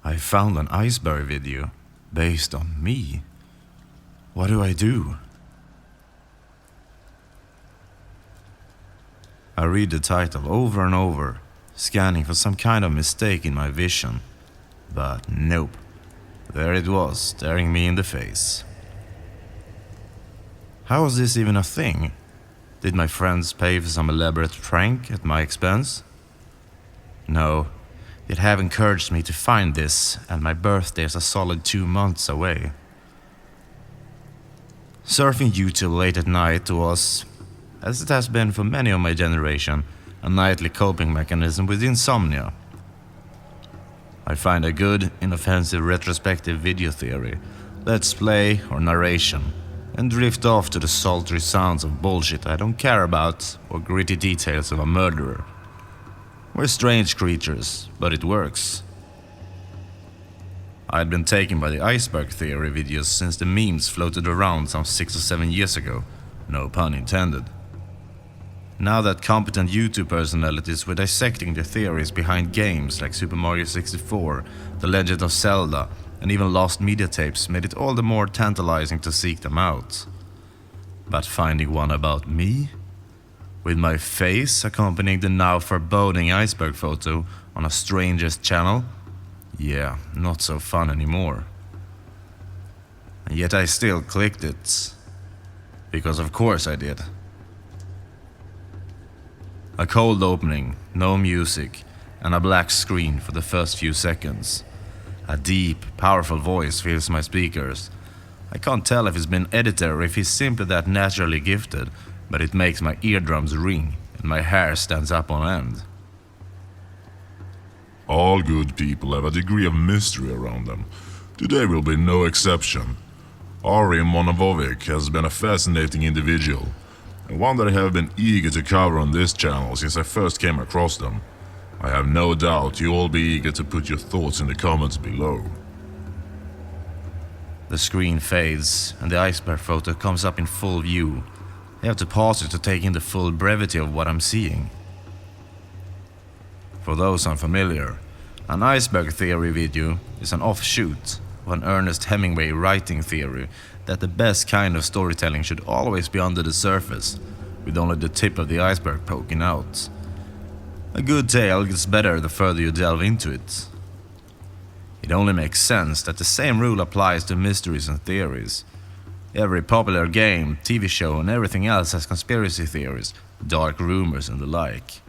I found an iceberg video based on me. What do I do? I read the title over and over, scanning for some kind of mistake in my vision. But nope, there it was, staring me in the face. How was this even a thing? Did my friends pay for some elaborate prank at my expense? No, it have encouraged me to find this, and my birthday is a solid 2 months away. Surfing YouTube late at night was, as it has been for many of my generation, a nightly coping mechanism with insomnia. I find a good, inoffensive retrospective video theory, let's play or narration, and drift off to the sultry sounds of bullshit I don't care about or gritty details of a murderer. We're strange creatures, but it works. I had been taken by the iceberg theory videos since the memes floated around some 6 or 7 years ago, no pun intended. Now that competent YouTube personalities were dissecting the theories behind games like Super Mario 64, The Legend of Zelda, and even lost media tapes made it all the more tantalizing to seek them out. But finding one about me? With my face accompanying the now foreboding iceberg photo on a stranger's channel? Yeah, not so fun anymore. And yet I still clicked it. Because of course I did. A cold opening, no music, and a black screen for the first few seconds. A deep, powerful voice fills my speakers. I can't tell if it's been edited or if he's simply that naturally gifted, but it makes my eardrums ring and my hair stands up on end. All good people have a degree of mystery around them. Today will be no exception. Ari Monovovic has been a fascinating individual, and one that I have been eager to cover on this channel since I first came across them. I have no doubt you'll all be eager to put your thoughts in the comments below. The screen fades and the iceberg photo comes up in full view. I have to pause it to take in the full brevity of what I'm seeing. For those unfamiliar, an iceberg theory video is an offshoot of an Ernest Hemingway writing theory that the best kind of storytelling should always be under the surface, with only the tip of the iceberg poking out. A good tale gets better the further you delve into it. It only makes sense that the same rule applies to mysteries and theories. Every popular game, TV show and everything else has conspiracy theories, dark rumors and the like.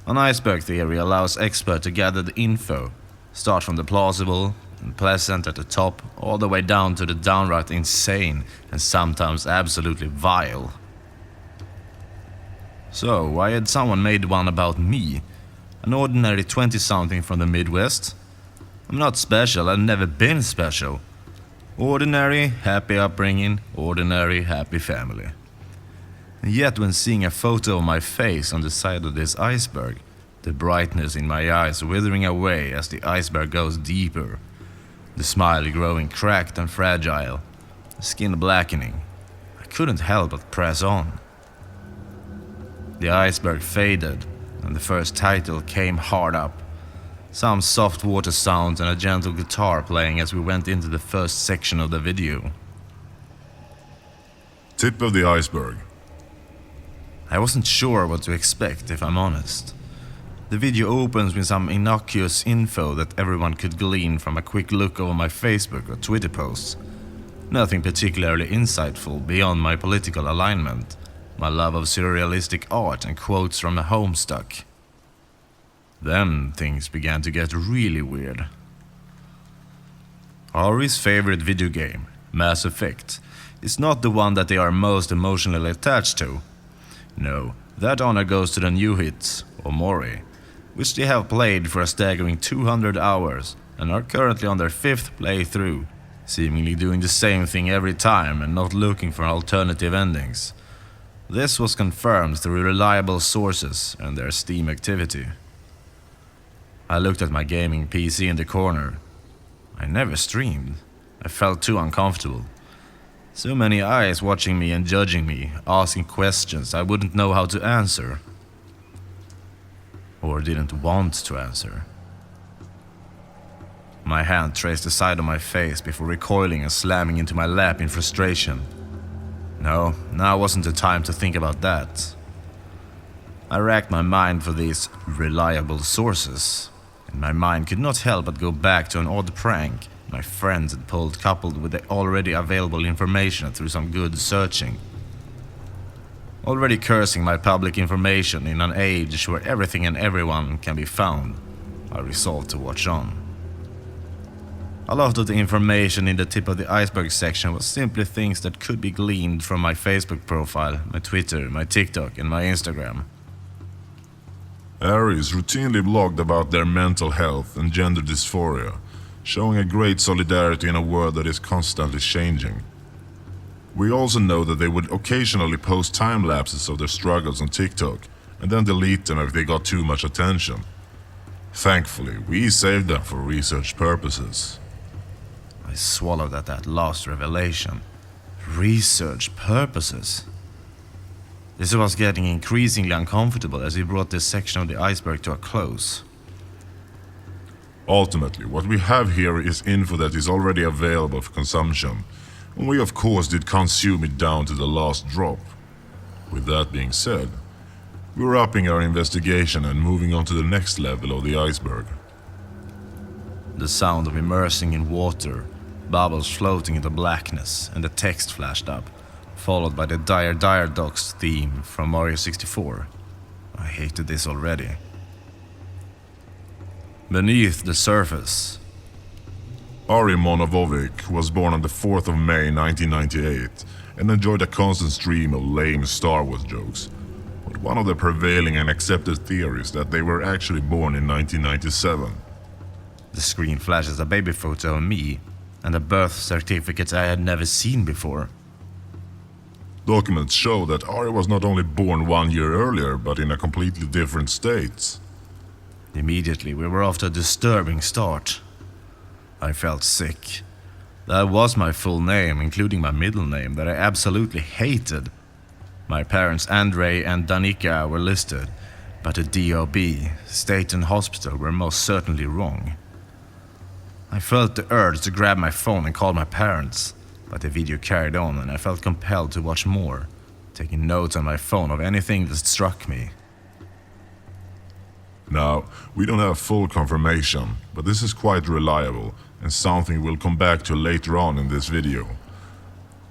An iceberg theory allows experts to gather the info, start from the plausible and pleasant at the top, all the way down to the downright insane and sometimes absolutely vile. So, why had someone made one about me? An ordinary 20-something from the Midwest? I'm not special, I've never been special. Ordinary, happy upbringing, ordinary, happy family. And yet when seeing a photo of my face on the side of this iceberg, the brightness in my eyes withering away as the iceberg goes deeper, the smile growing cracked and fragile, the skin blackening, I couldn't help but press on. The iceberg faded, and the first title came hard up. Some soft water sounds and a gentle guitar playing as we went into the first section of the video. Tip of the iceberg. I wasn't sure what to expect, if I'm honest. The video opens with some innocuous info that everyone could glean from a quick look over my Facebook or Twitter posts. Nothing particularly insightful beyond my political alignment, my love of surrealistic art and quotes from a Homestuck. Then things began to get really weird. Ari's favorite video game, Mass Effect, is not the one that they are most emotionally attached to. No, that honor goes to the new hit, Omori, which they have played for a staggering 200 hours and are currently on their 5th playthrough, seemingly doing the same thing every time and not looking for alternative endings. This was confirmed through reliable sources and their Steam activity. I looked at my gaming PC in the corner. I never streamed. I felt too uncomfortable. So many eyes watching me and judging me, asking questions I wouldn't know how to answer. Or didn't want to answer. My hand traced the side of my face before recoiling and slamming into my lap in frustration. No, now wasn't the time to think about that. I racked my mind for these reliable sources, and my mind could not help but go back to an odd prank my friends had pulled, coupled with the already available information through some good searching. Already cursing my public information in an age where everything and everyone can be found, I resolved to watch on. A lot of the information in the tip of the iceberg section was simply things that could be gleaned from my Facebook profile, my Twitter, my TikTok, and my Instagram. Aries routinely blogged about their mental health and gender dysphoria, showing a great solidarity in a world that is constantly changing. We also know that they would occasionally post time lapses of their struggles on TikTok and then delete them if they got too much attention. Thankfully, we saved them for research purposes. I swallowed at that last revelation. Research purposes. This was getting increasingly uncomfortable as we brought this section of the iceberg to a close. Ultimately, what we have here is info that is already available for consumption, and we of course did consume it down to the last drop. With that being said, we're upping our investigation and moving on to the next level of the iceberg. The sound of immersing in water, bubbles floating into blackness, and the text flashed up, followed by the Dire Dogs theme from Mario 64. I hated this already. Beneath the surface. Ari Monovovic was born on the 4th of May 1998 and enjoyed a constant stream of lame Star Wars jokes. But one of the prevailing and accepted theories that they were actually born in 1997. The screen flashes a baby photo of me and a birth certificate I had never seen before. Documents show that Ari was not only born 1 year earlier, but in a completely different state. Immediately, we were off to a disturbing start. I felt sick. That was my full name, including my middle name, that I absolutely hated. My parents, Andrei and Danica, were listed, but the DOB, state and hospital, were most certainly wrong. I felt the urge to grab my phone and call my parents, but the video carried on and I felt compelled to watch more, taking notes on my phone of anything that struck me. Now, we don't have full confirmation, but this is quite reliable and something we'll come back to later on in this video.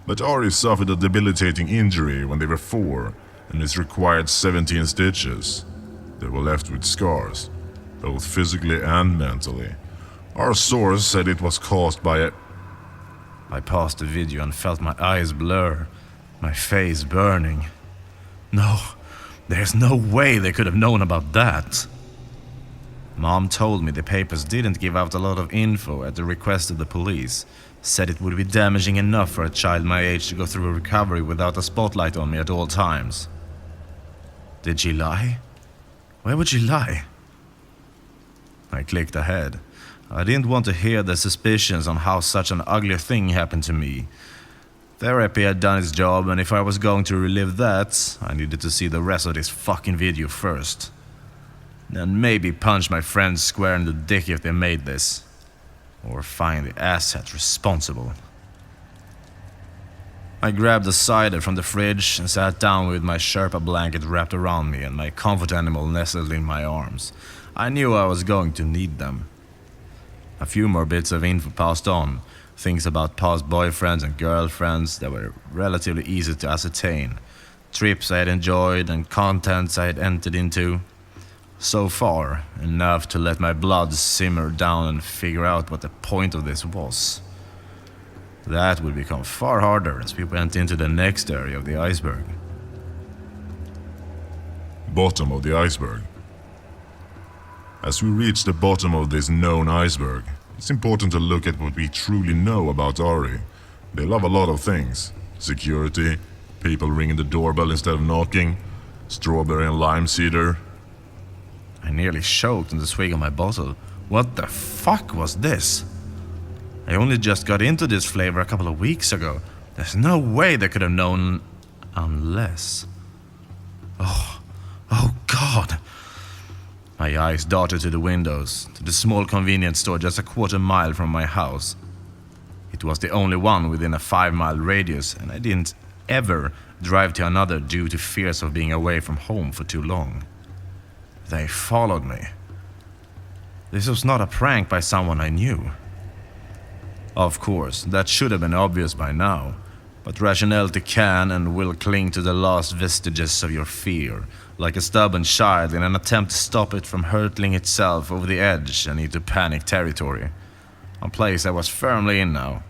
But Ari suffered a debilitating injury when they were 4 and is required 17 stitches. They were left with scars, both physically and mentally. Our source said it was caused by a... I paused the video and felt my eyes blur, my face burning. No, there's no way they could have known about that. Mom told me the papers didn't give out a lot of info at the request of the police, said it would be damaging enough for a child my age to go through a recovery without a spotlight on me at all times. Did she lie? Where would she lie? I clicked ahead. I didn't want to hear the suspicions on how such an ugly thing happened to me. Therapy had done its job, and if I was going to relive that, I needed to see the rest of this fucking video first. Then maybe punch my friends square in the dick if they made this. Or find the asshat responsible. I grabbed a cider from the fridge and sat down with my Sherpa blanket wrapped around me and my comfort animal nestled in my arms. I knew I was going to need them. A few more bits of info passed on, things about past boyfriends and girlfriends that were relatively easy to ascertain, trips I had enjoyed and contents I had entered into. So far, enough to let my blood simmer down and figure out what the point of this was. That would become far harder as we went into the next area of the iceberg. Bottom of the iceberg. As we reach the bottom of this known iceberg, it's important to look at what we truly know about Ari. They love a lot of things. Security, people ringing the doorbell instead of knocking, strawberry and lime cider. I nearly choked on the swig of my bottle. What the fuck was this? I only just got into this flavor a couple of weeks ago. There's no way they could have known unless... Oh God. My My eyes darted to the windows, to the small convenience store just a quarter mile from my house. It was the only one within a 5-mile radius, and I didn't ever drive to another due to fears of being away from home for too long. They followed me. This was not a prank by someone I knew. Of course, that should have been obvious by now, but rationality can and will cling to the last vestiges of your fear, like a stubborn child in an attempt to stop it from hurtling itself over the edge and into panic territory. A place I was firmly in now.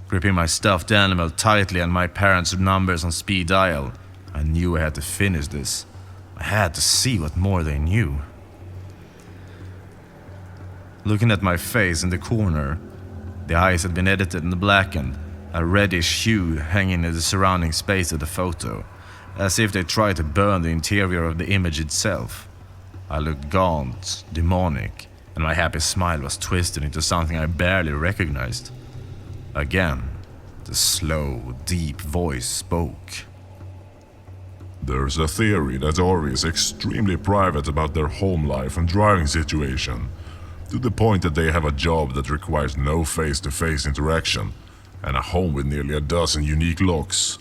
Gripping my stuffed animal tightly and my parents' numbers on speed dial, I knew I had to finish this. I had to see what more they knew. Looking at my face in the corner, the eyes had been edited and blackened, a reddish hue hanging in the surrounding space of the photo, as if they tried to burn the interior of the image itself. I looked gaunt, demonic, and my happy smile was twisted into something I barely recognized. Again, the slow, deep voice spoke. There's a theory that Ari is extremely private about their home life and driving situation, to the point that they have a job that requires no face-to-face interaction and a home with nearly a dozen unique locks.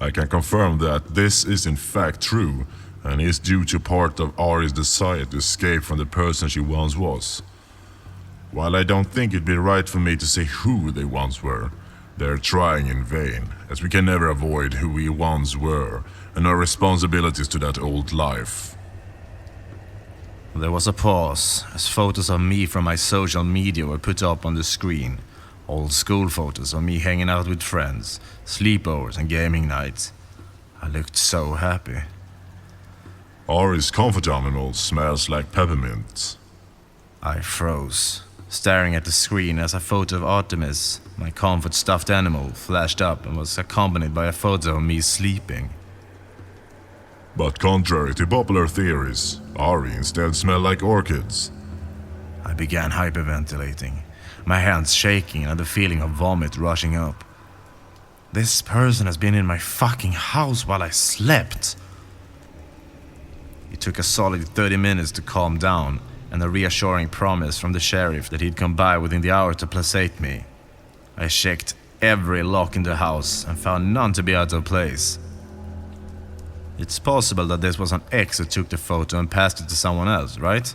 I can confirm that this is in fact true and is due to part of Ari's desire to escape from the person she once was. While I don't think it'd be right for me to say who they once were, they're trying in vain, as we can never avoid who we once were and our responsibilities to that old life. There was a pause as photos of me from my social media were put up on the screen. Old school photos of me hanging out with friends, sleepovers and gaming nights. I looked so happy. Ari's comfort animal smells like peppermint. I froze, staring at the screen as a photo of Artemis, my comfort stuffed animal, flashed up and was accompanied by a photo of me sleeping. But contrary to popular theories, Ari instead smelled like orchids. I began hyperventilating, my hands shaking and the feeling of vomit rushing up. This person has been in my fucking house while I slept. It took a solid 30 minutes to calm down, and a reassuring promise from the sheriff that he'd come by within the hour to placate me. I checked every lock in the house and found none to be out of place. It's possible that this was an ex who took the photo and passed it to someone else, right?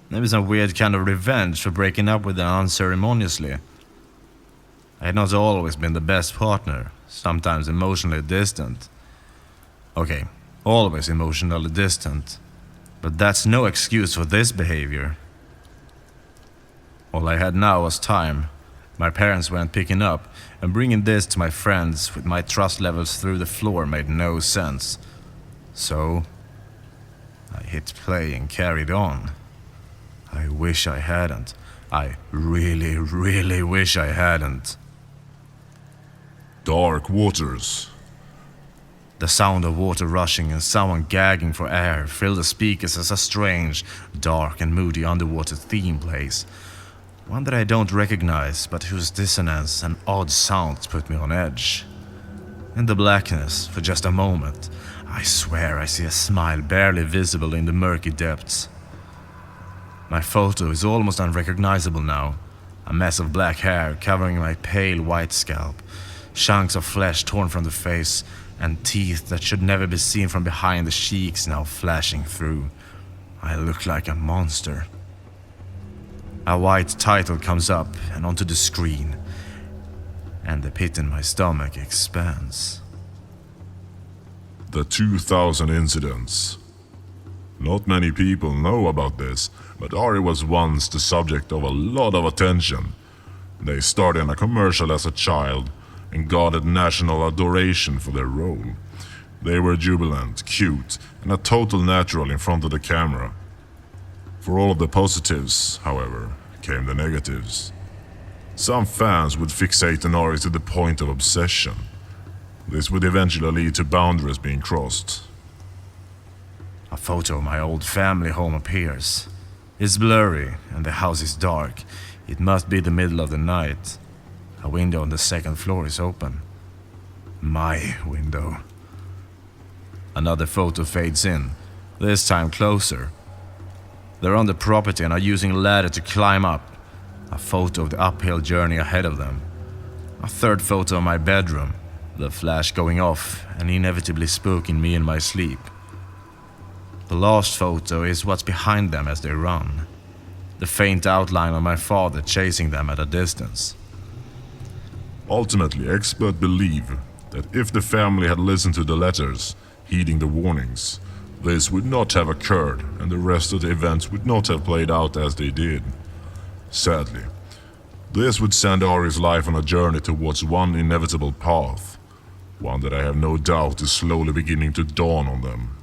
Maybe some weird kind of revenge for breaking up with them unceremoniously. I had not always been the best partner, sometimes emotionally distant. Okay, always emotionally distant. But that's no excuse for this behavior. All I had now was time. My parents weren't picking up, and bringing this to my friends with my trust levels through the floor made no sense. So, I hit play and carried on. I wish I hadn't. I really, really wish I hadn't. Dark waters. The sound of water rushing and someone gagging for air filled the speakers as a strange, dark and moody underwater theme plays. One that I don't recognize, but whose dissonance and odd sounds put me on edge. In the blackness, for just a moment, I swear I see a smile barely visible in the murky depths. My photo is almost unrecognizable now, a mess of black hair covering my pale white scalp, chunks of flesh torn from the face, and teeth that should never be seen from behind the cheeks now flashing through. I look like a monster. A white title comes up and onto the screen, and the pit in my stomach expands. The 2000 incidents. Not many people know about this, but Ari was once the subject of a lot of attention. They starred in a commercial as a child and garnered national adoration for their role. They were jubilant, cute, and a total natural in front of the camera. For all of the positives, however, came the negatives. Some fans would fixate on Ari to the point of obsession. This would eventually lead to boundaries being crossed. A photo of my old family home appears. It's blurry and the house is dark. It must be the middle of the night. A window on the second floor is open. My window. Another photo fades in. this time closer. They're on the property and are using a ladder to climb up. A photo of the uphill journey ahead of them. A third photo of my bedroom, the flash going off and inevitably spooking me in my sleep. The last photo is what's behind them as they run. The faint outline of my father chasing them at a distance. Ultimately, experts believe that if the family had listened to the letters, heeding the warnings, this would not have occurred and the rest of the events would not have played out as they did. Sadly, this would send Ari's life on a journey towards one inevitable path, one that I have no doubt is slowly beginning to dawn on them.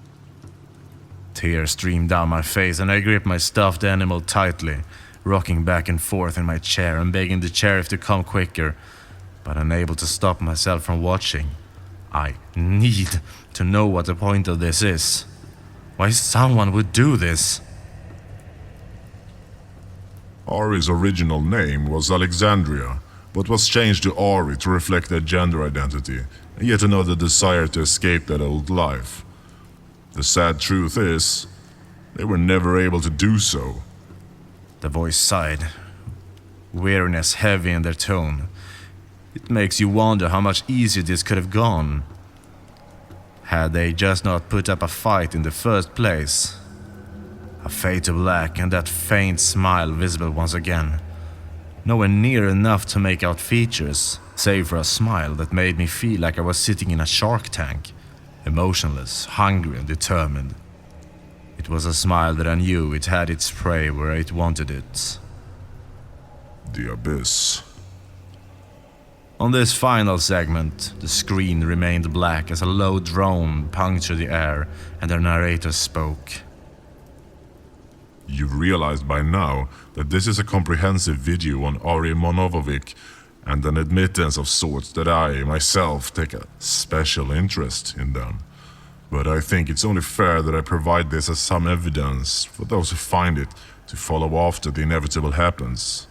Tears stream down my face and I grip my stuffed animal tightly, rocking back and forth in my chair and begging the sheriff to come quicker, but unable to stop myself from watching. I need to know what the point of this is. Why someone would do this? Ari's original name was Alexandria, but was changed to Ari to reflect their gender identity, and yet another desire to escape that old life. The sad truth is, they were never able to do so. The voice sighed, weariness heavy in their tone. It makes you wonder how much easier this could have gone. Had they just not put up a fight in the first place? A fade to black and that faint smile visible once again. Nowhere near enough to make out features, save for a smile that made me feel like I was sitting in a shark tank, emotionless, hungry and determined. It was a smile that I knew it had its prey where it wanted it. The abyss. On this final segment, the screen remained black as a low drone punctured the air and the narrator spoke. You've realized by now that this is a comprehensive video on Ari Monovovic and an admittance of sorts that I, myself, take a special interest in them. But I think it's only fair that I provide this as some evidence for those who find it to follow after the inevitable happens.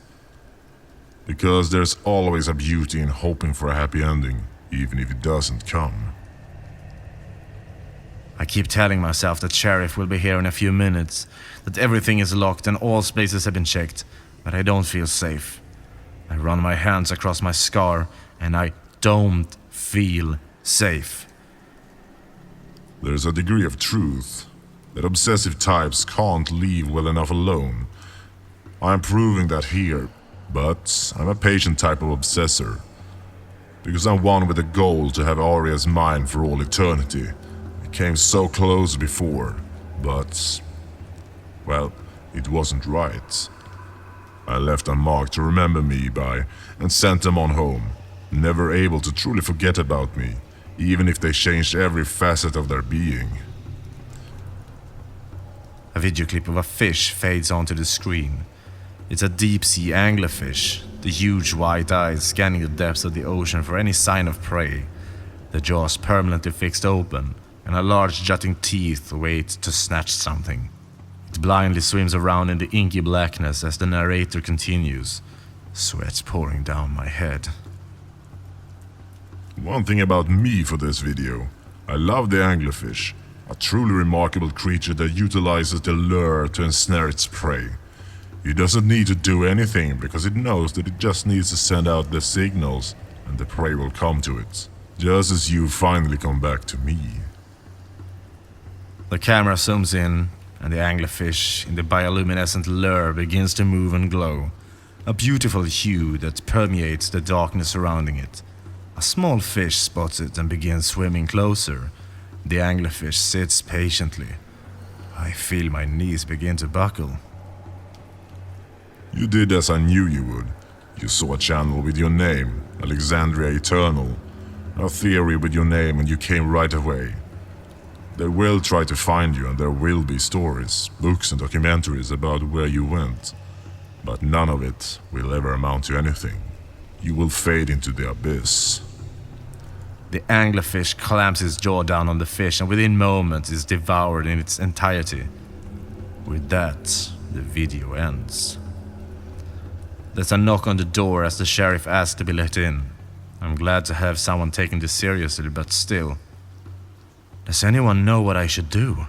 Because there's always a beauty in hoping for a happy ending, even if it doesn't come. I keep telling myself that Sheriff will be here in a few minutes, that everything is locked and all spaces have been checked, but I don't feel safe. I run my hands across my scar and I don't feel safe. There's a degree of truth that obsessive types can't leave well enough alone. I'm proving that here. But I'm a patient type of obsessor, because I'm one with a goal to have Ari as mine for all eternity. It came so close before, but, well, it wasn't right. I left a mark to remember me by and sent them on home, never able to truly forget about me, even if they changed every facet of their being. A video clip of a fish fades onto the screen. It's a deep-sea anglerfish, the huge white eyes scanning the depths of the ocean for any sign of prey, the jaws permanently fixed open, and a large jutting teeth wait to snatch something. It blindly swims around in the inky blackness as the narrator continues, sweat pouring down my head. One thing about me for this video, I love the anglerfish, a truly remarkable creature that utilizes the lure to ensnare its prey. It doesn't need to do anything because it knows that it just needs to send out the signals and the prey will come to it. Just as you finally come back to me. The camera zooms in and the anglerfish in the bioluminescent lure begins to move and glow. A beautiful hue that permeates the darkness surrounding it. A small fish spots it and begins swimming closer. The anglerfish sits patiently. I feel my knees begin to buckle. You did as I knew you would. You saw a channel with your name, Alexandria Eternal. A theory with your name and you came right away. They will try to find you and there will be stories, books and documentaries about where you went. But none of it will ever amount to anything. You will fade into the abyss. The anglerfish clamps his jaw down on the fish and within moments is devoured in its entirety. With that, the video ends. There's a knock on the door as the sheriff asks to be let in. I'm glad to have someone taking this seriously, but still. Does anyone know what I should do?